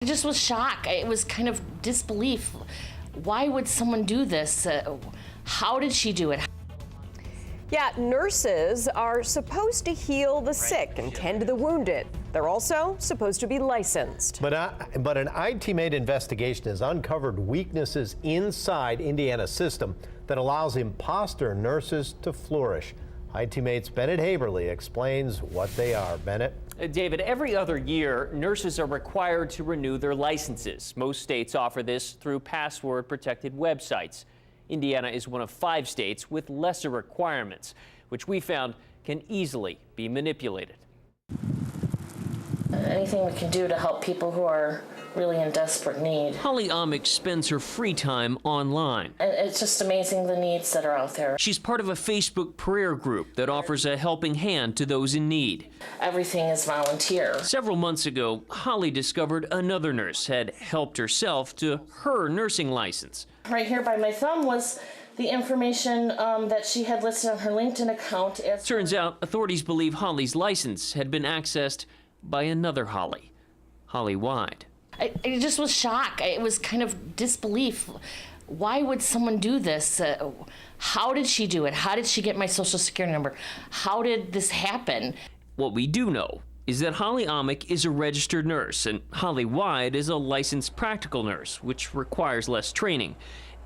I just was shocked. It was kind of disbelief. Why would someone do this? How did she do it? Yeah, nurses are supposed to heal the sick and tend to the wounded. They're also supposed to be licensed. But an IT-made investigation has uncovered weaknesses inside Indiana's system that allows imposter nurses to flourish. IT-mate's Bennett Haeberle explains what they are. Bennett? David, every other year, nurses are required to renew their licenses. Most states offer this through password-protected websites. Indiana is one of 5 states with lesser requirements, which we found can easily be manipulated. Anything we can do to help people who are really in desperate need. Holly Amick spends her free time online. And it's just amazing the needs that are out there. She's part of a Facebook prayer group that offers a helping hand to those in need. Everything is volunteer. Several months ago, Holly discovered another nurse had helped herself to her nursing license. Right here by my thumb was the information that she had listed on her LinkedIn account. Turns out authorities believe Holly's license had been accessed by another Holly, Holly Wide. I just was shocked. It was kind of disbelief. Why would someone do this? How did she do it? How did she get my social security number? How did this happen? What we do know is that Holly Amick is a registered nurse and Holly Wide is a licensed practical nurse, which requires less training.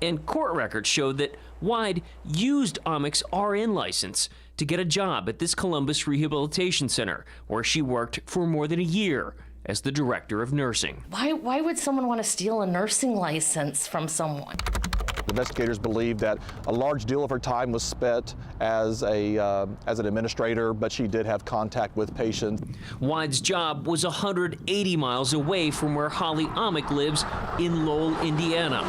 And court records show that Wide used Amick's RN license to get a job at this Columbus Rehabilitation Center, where she worked for more than a year as the director of nursing. Why would someone want to steal a nursing license from someone? Investigators believe that a large deal of her time was spent as an administrator, but she did have contact with patients. Wide's job was 180 miles away from where Holly Amick lives in Lowell, Indiana.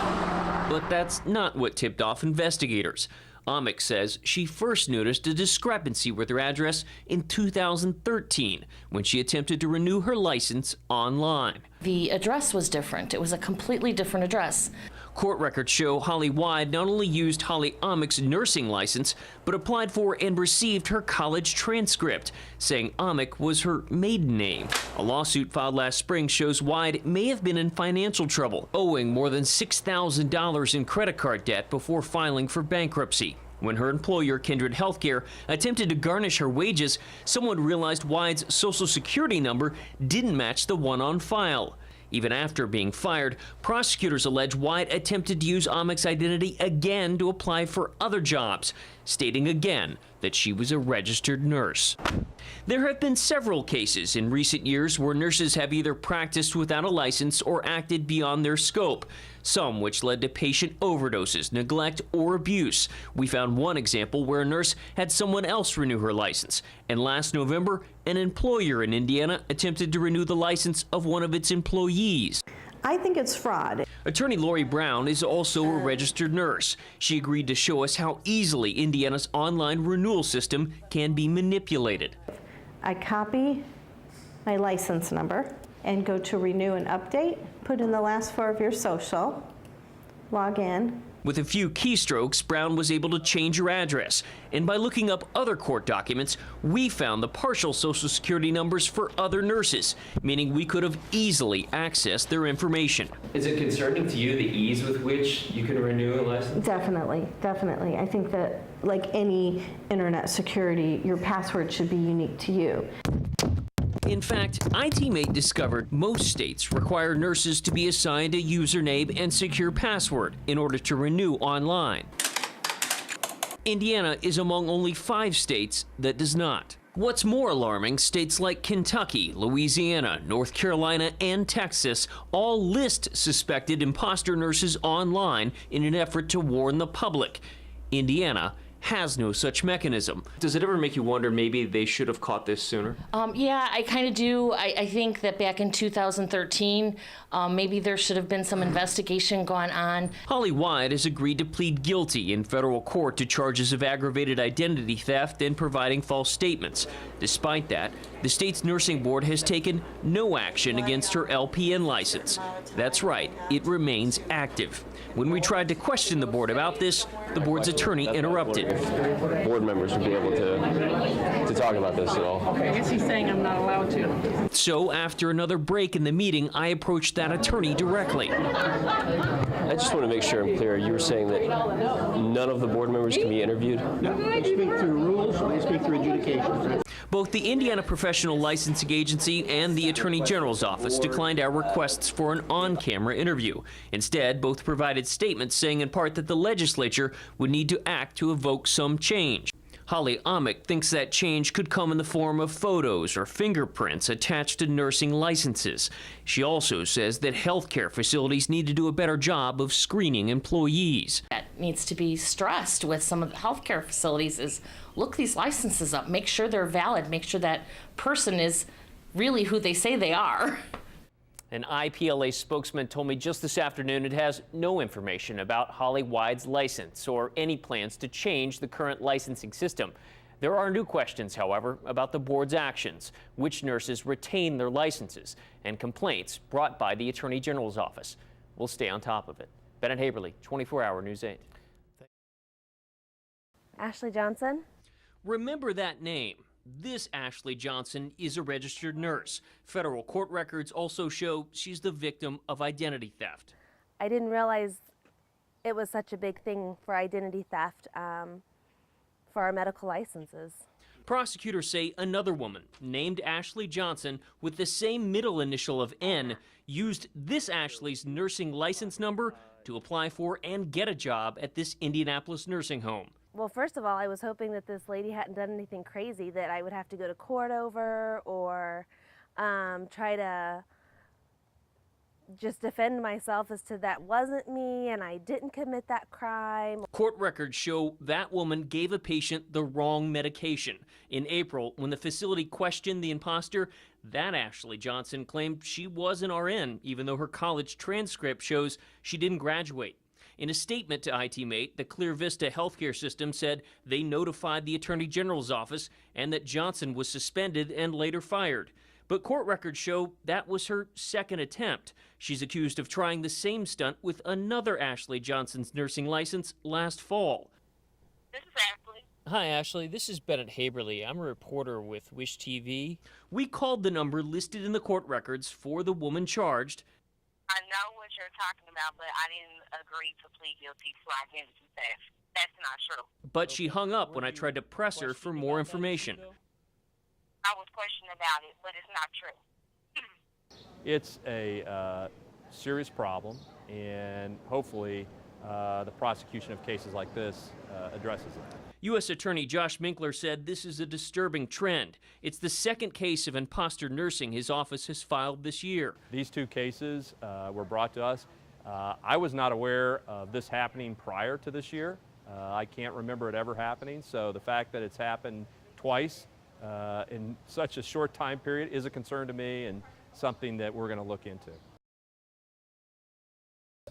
But that's not what tipped off investigators. Amick says she first noticed a discrepancy with her address in 2013 when she attempted to renew her license online. The address was different. It was a completely different address. Court records show Holly Wide not only used Holly Amick's nursing license, but applied for and received her college transcript, saying Amick was her maiden name. A lawsuit filed last spring shows Wide may have been in financial trouble, owing more than $6,000 in credit card debt before filing for bankruptcy. When her employer, Kindred Healthcare, attempted to garnish her wages, someone realized Wide's social security number didn't match the one on file. Even after being fired, prosecutors allege Wide attempted to use Amick's identity again to apply for other jobs, stating again that she was a registered nurse. There have been several cases in recent years where nurses have either practiced without a license or acted beyond their scope, some which led to patient overdoses, neglect, or abuse. We found one example where a nurse had someone else renew her license, and last November, an employer in Indiana attempted to renew the license of one of its employees. I think it's fraud. Attorney Lori Brown is also a registered nurse. She agreed to show us how easily Indiana's online renewal system can be manipulated. I copy my license number and go to renew and update, put in the last 4 of your social, log in. With a few keystrokes, Brown was able to change her address. And by looking up other court documents, we found the partial social security numbers for other nurses, meaning we could have easily accessed their information. Is it concerning to you the ease with which you can renew a license? Definitely, definitely. I think that, like any internet security, your password should be unique to you. In fact, IT-Mate discovered most states require nurses to be assigned a username and secure password in order to renew online. Indiana is among only 5 states that does not. What's more alarming, states like Kentucky, Louisiana, North Carolina, and Texas all list suspected imposter nurses online in an effort to warn the public. Indiana has no such mechanism. Does it ever make you wonder maybe they should have caught this sooner? Yeah, I kind of do. I think that back in 2013, maybe there should have been some investigation gone on. Holly Wide has agreed to plead guilty in federal court to charges of aggravated identity theft and providing false statements. Despite that, the state's nursing board has taken no action against her LPN license. That's right, it remains active. When we tried to question the board about this, the board's attorney interrupted. if board members would be able to talk about this at all. I guess he's saying I'm not allowed to. So after another break in the meeting, I approached that attorney directly. I just want to make sure I'm clear. You were saying that none of the board members can be interviewed? No, they speak through rules, they speak through adjudications. Both the Indiana Professional Licensing Agency and the Attorney General's office declined our requests for an on-camera interview. Instead, both provided statements saying in part that the legislature would need to act to evoke some change. Holly Amick thinks that change could come in the form of photos or fingerprints attached to nursing licenses. She also says that healthcare facilities need to do a better job of screening employees. That needs to be stressed with some of the healthcare facilities is look these licenses up, make sure they're valid, make sure that person is really who they say they are. An IPLA spokesman told me just this afternoon it has no information about Holly Wide's license or any plans to change the current licensing system. There are new questions, however, about the board's actions, which nurses retain their licenses, and complaints brought by the Attorney General's office. We'll stay on top of it. Bennett Haeberle, 24-Hour News 8. Ashley Johnson. Remember that name. This Ashley Johnson is a registered nurse. Federal court records also show she's the victim of identity theft. I didn't realize it was such a big thing for identity theft for our medical licenses. Prosecutors say another woman, named Ashley Johnson, with the same middle initial of N, used this Ashley's nursing license number to apply for and get a job at this Indianapolis nursing home. Well, first of all, I was hoping that this lady hadn't done anything crazy that I would have to go to court over or try to just defend myself as to that wasn't me and I didn't commit that crime. Court records show that woman gave a patient the wrong medication. In April, when the facility questioned the imposter, that Ashley Johnson claimed she was an RN, even though her college transcript shows she didn't graduate. In a statement to ITmate, the Clear Vista healthcare system said they notified the Attorney General's office and that Johnson was suspended and later fired. But court records show that was her second attempt. She's accused of trying the same stunt with another Ashley Johnson's nursing license last fall. This is Ashley. Hi, Ashley. This is Bennett Haeberle. I'm a reporter with Wish TV. We called the number listed in the court records for the woman charged. I know what you're talking about, but I didn't agree to plead guilty to identity theft. That's not true. But she hung up when I tried to press her for more information. I was questioning about it, but it's not true. It's a serious problem, and hopefully the prosecution of cases like this addresses it. U.S. Attorney Josh Minkler said this is a disturbing trend. It's the second case of imposter nursing his office has filed this year. These two cases were brought to us. I was not aware of this happening prior to this year. I can't remember it ever happening, so the fact that it's happened twice in such a short time period is a concern to me and something that we're going to look into.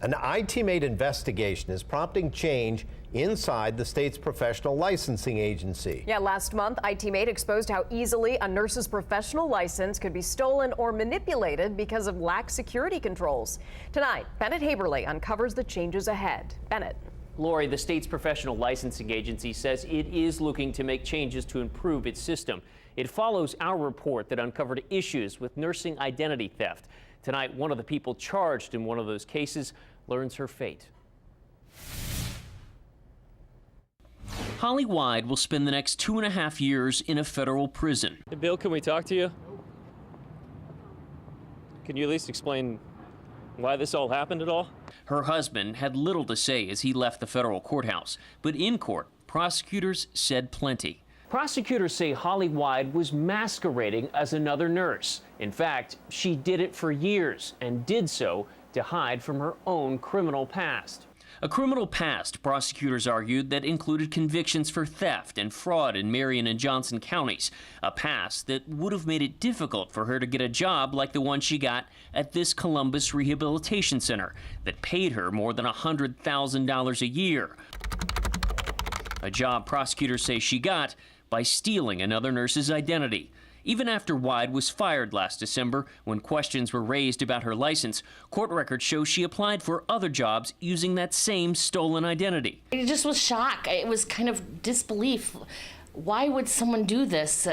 An ITmate investigation is prompting change inside the state's professional licensing agency. Yeah, last month, ITmate exposed how easily a nurse's professional license could be stolen or manipulated because of lax security controls. Tonight, Bennett Haeberle uncovers the changes ahead. Bennett. Lori, the state's professional licensing agency says it is looking to make changes to improve its system. It follows our report that uncovered issues with nursing identity theft. Tonight, one of the people charged in one of those cases learns her fate. Holly Wide will spend the next 2.5 years in a federal prison. Hey, Bill, can we talk to you? Can you at least explain why this all happened at all? Her husband had little to say as he left the federal courthouse, but in court, prosecutors said plenty. Prosecutors say Holly Wide was masquerading as another nurse. In fact, she did it for years and did so to hide from her own criminal past. A criminal past, prosecutors argued, that included convictions for theft and fraud in Marion and Johnson counties, a past that would have made it difficult for her to get a job like the one she got at this Columbus Rehabilitation Center that paid her more than $100,000 a year. A job prosecutors say she got by stealing another nurse's identity. Even after Wide was fired last December, when questions were raised about her license, court records show she applied for other jobs using that same stolen identity. It just was shock. It was kind of disbelief. Why would someone do this?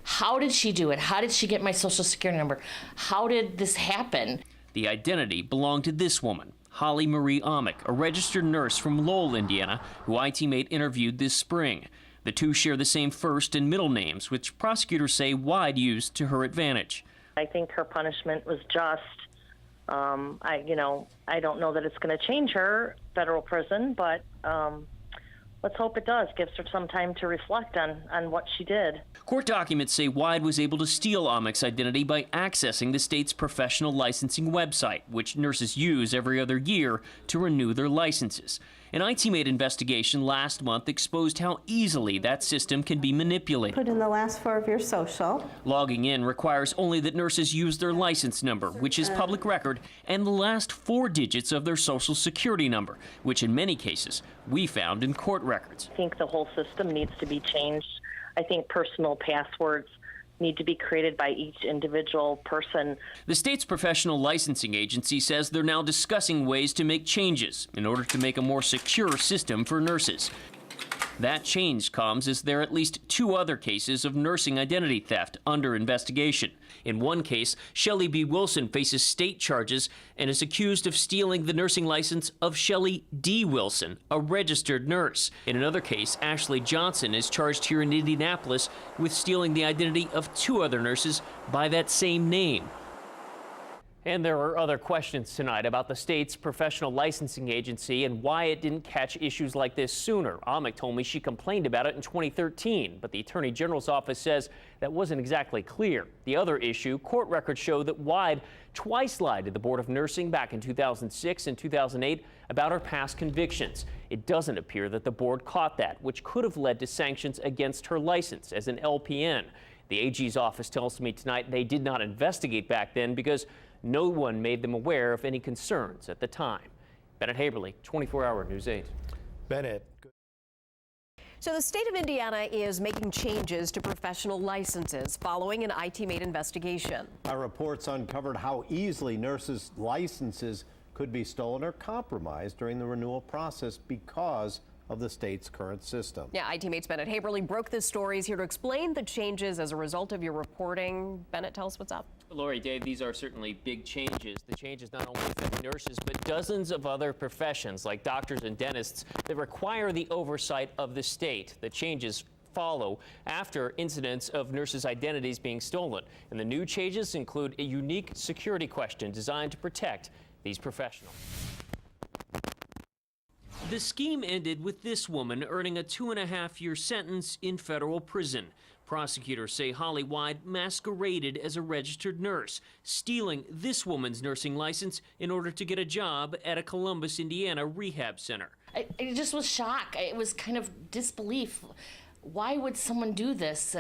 How did she do it? How did she get my social security number? How did this happen? The identity belonged to this woman, Holly Marie Amick, a registered nurse from Lowell, Indiana, who ITmate interviewed this spring. The two share the same first and middle names, which prosecutors say Wide used to her advantage. I think her punishment was just. I don't know that it's going to change her federal prison, but let's hope it does. Gives her some time to reflect on what she did. Court documents say Wide was able to steal Amick's identity by accessing the state's professional licensing website, which nurses use every other year to renew their licenses. An ITmate investigation last month exposed how easily that system can be manipulated. Put in the last four of your social. Logging in requires only that nurses use their license number, which is public record, and the last 4 digits of their social security number, which in many cases we found in court records. I think the whole system needs to be changed. I think personal passwords need to be created by each individual person. The state's professional licensing agency says they're now discussing ways to make changes in order to make a more secure system for nurses. That change comes as there are at least 2 other cases of nursing identity theft under investigation. In one case, Shelley B. Wilson faces state charges and is accused of stealing the nursing license of Shelley D. Wilson, a registered nurse. In another case, Ashley Johnson is charged here in Indianapolis with stealing the identity of 2 other nurses by that same name. And there are other questions tonight about the state's professional licensing agency and why it didn't catch issues like this sooner. Amick told me she complained about it in 2013, but the Attorney General's office says that wasn't exactly clear. The other issue, court records show that Wide twice lied to the Board of Nursing back in 2006 and 2008 about her past convictions. It doesn't appear that the board caught that, which could have led to sanctions against her license as an LPN. The AG's office tells me tonight they did not investigate back then because no one made them aware of any concerns at the time. Bennett Haeberle, 24-hour News 8. Bennett. So the state of Indiana is making changes to professional licenses following an ITmate investigation. Our reports uncovered how easily nurses' licenses could be stolen or compromised during the renewal process because of the state's current system. Yeah, ITmate's Bennett Haeberle broke this story. He's here to explain the changes as a result of your reporting. Bennett, tell us what's up. Lori, Dave, these are certainly big changes. The changes not only affect nurses, but dozens of other professions like doctors and dentists that require the oversight of the state. The changes follow after incidents of nurses' identities being stolen. And the new changes include a unique security question designed to protect these professionals. The scheme ended with this woman earning a 2.5-year sentence in federal prison. Prosecutors say Holly Wide masqueraded as a registered nurse, stealing this woman's nursing license in order to get a job at a Columbus, Indiana rehab center. It just was shock. It was kind of disbelief. Why would someone do this?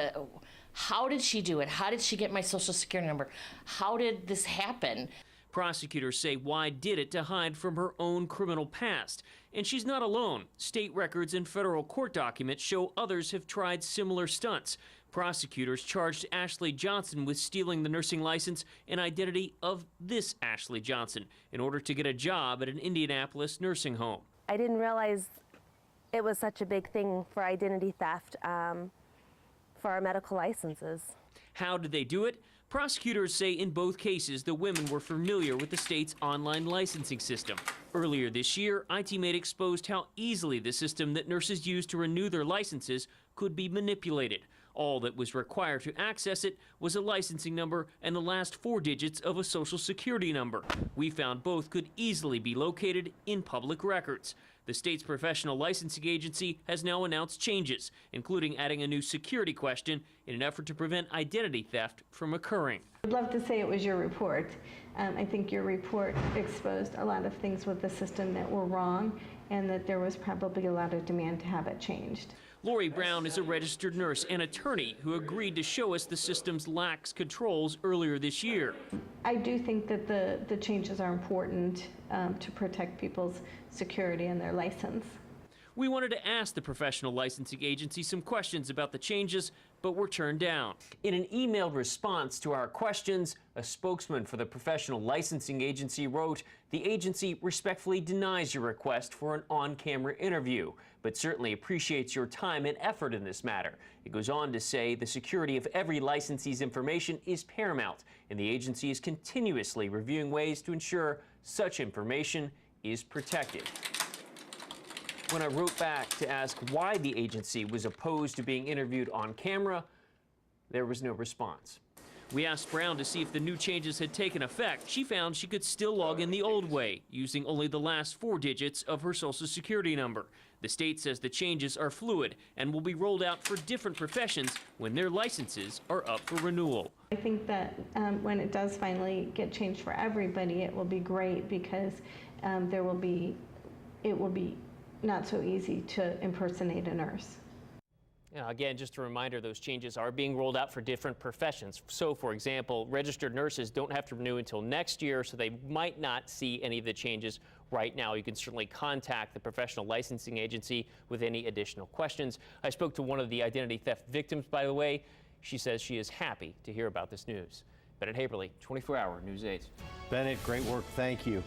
How did she do it? How did she get my social security number? How did this happen? Prosecutors say Wide did it to hide from her own criminal past. And she's not alone. State records and federal court documents show others have tried similar stunts. Prosecutors charged Ashley Johnson with stealing the nursing license and identity of this Ashley Johnson in order to get a job at an Indianapolis nursing home. I didn't realize it was such a big thing for identity theft for our medical licenses. How did they do it? Prosecutors say in both cases the women were familiar with the state's online licensing system. Earlier this year, ITmate exposed how easily the system that nurses use to renew their licenses could be manipulated. All that was required to access it was a licensing number and the last 4 digits of a social security number. We found both could easily be located in public records. The state's professional licensing agency has now announced changes, including adding a new security question in an effort to prevent identity theft from occurring. I'd love to say it was your report. I think your report exposed a lot of things with the system that were wrong and that there was probably a lot of demand to have it changed. Lori Brown is a registered nurse and attorney who agreed to show us the system's lax controls earlier this year. I do think that the changes are important to protect people's security and their license. We wanted to ask the professional licensing agency some questions about the changes, but were turned down. In an emailed response to our questions, a spokesman for the professional licensing agency wrote, "The agency respectfully denies your request for an on-camera interview, but certainly appreciates your time and effort in this matter." It goes on to say the security of every licensee's information is paramount, and the agency is continuously reviewing ways to ensure such information is protected. When I wrote back to ask why the agency was opposed to being interviewed on camera, there was no response. We asked Brown to see if the new changes had taken effect. She found she could still log in the old way, using only the last 4 digits of her Social Security number. The state says the changes are fluid and will be rolled out for different professions when their licenses are up for renewal. I think that when it does finally get changed for everybody, it will be great because it will be not so easy to impersonate a nurse. Now, again, just a reminder, those changes are being rolled out for different professions. So, for example, registered nurses don't have to renew until next year, so they might not see any of the changes right now. You can certainly contact the professional licensing agency with any additional questions. I spoke to one of the identity theft victims, by the way. She says she is happy to hear about this news. Bennett Haeberle, 24-hour News 8. Bennett, great work. Thank you.